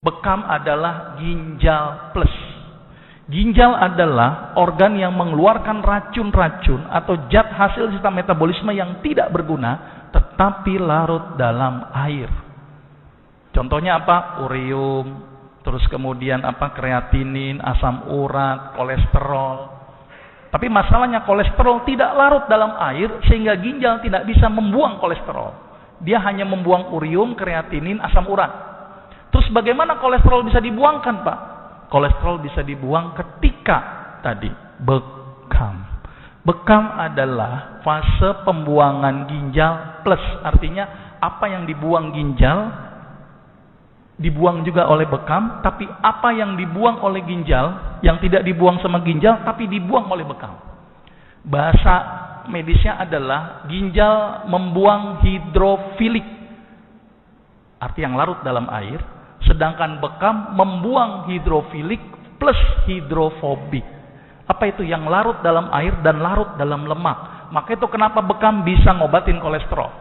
Bekam adalah ginjal plus. Ginjal adalah organ yang mengeluarkan racun-racun atau zat hasil sistem metabolisme yang tidak berguna tetapi larut dalam air. Contohnya apa? Urium, terus kemudian apa? Kreatinin, asam urat, kolesterol. Tapi masalahnya kolesterol tidak larut dalam air sehingga ginjal tidak bisa membuang kolesterol. Dia hanya membuang urium, kreatinin, asam urat. Terus bagaimana kolesterol bisa dibuangkan, Pak? Kolesterol bisa dibuang ketika tadi bekam. Bekam adalah fase pembuangan ginjal plus. Artinya apa yang dibuang ginjal dibuang juga oleh bekam, tapi apa yang dibuang oleh ginjal yang tidak dibuang sama ginjal tapi dibuang oleh bekam. Bahasa medisnya adalah ginjal membuang hidrofilik, arti yang larut dalam air, sedangkan bekam membuang hidrofilik plus hidrofobik. Apa itu? Yang larut dalam air dan larut dalam lemak. Maka itu kenapa bekam bisa ngobatin kolesterol.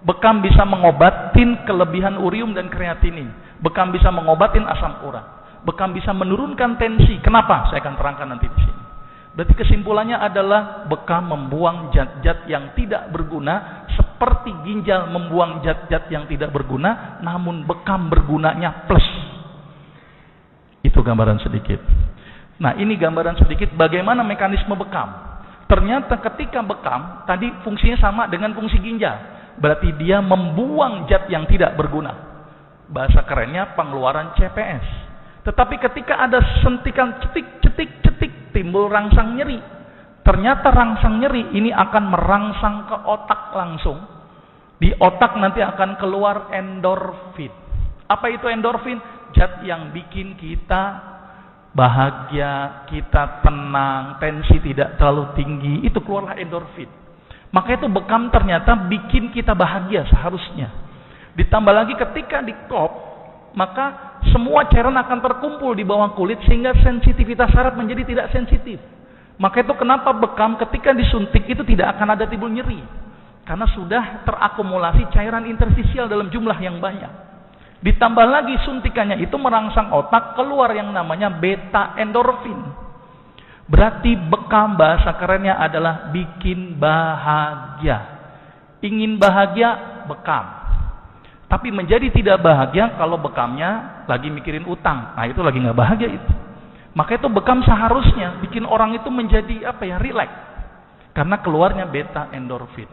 Bekam bisa mengobatin kelebihan urium dan kreatinin. Bekam bisa mengobatin asam urat. Bekam bisa menurunkan tensi. Kenapa? Saya akan terangkan nanti di sini. Berarti kesimpulannya adalah bekam membuang zat-zat yang tidak berguna seperti ginjal membuang zat-zat yang tidak berguna, namun bekam bergunanya plus. Itu gambaran sedikit. Nah, ini gambaran sedikit bagaimana mekanisme bekam. Ternyata ketika bekam tadi fungsinya sama dengan fungsi ginjal. Berarti dia membuang zat yang tidak berguna. Bahasa kerennya pengeluaran CPS. Tetapi ketika ada sentikan cetik, timbul rangsang nyeri. Ternyata rangsang nyeri ini akan merangsang ke otak langsung. Di otak nanti akan keluar endorfin. Apa itu endorfin? Zat yang bikin kita bahagia, kita tenang, tensi tidak terlalu tinggi. Itu keluarlah endorfin. Maka itu bekam ternyata bikin kita bahagia seharusnya. Ditambah lagi ketika di klop, maka semua cairan akan terkumpul di bawah kulit sehingga sensitivitas saraf menjadi tidak sensitif. Maka itu kenapa bekam ketika disuntik itu tidak akan ada timbul nyeri. Karena sudah terakumulasi cairan interstisial dalam jumlah yang banyak. Ditambah lagi suntikannya itu merangsang otak, keluar yang namanya beta endorfin. Berarti bekam bahasa kerennya adalah bikin bahagia. Ingin bahagia, bekam. Tapi menjadi tidak bahagia kalau bekamnya lagi mikirin utang. Nah, itu lagi nggak bahagia itu. Maka itu bekam seharusnya bikin orang itu menjadi rileks. Karena keluarnya beta endorfin.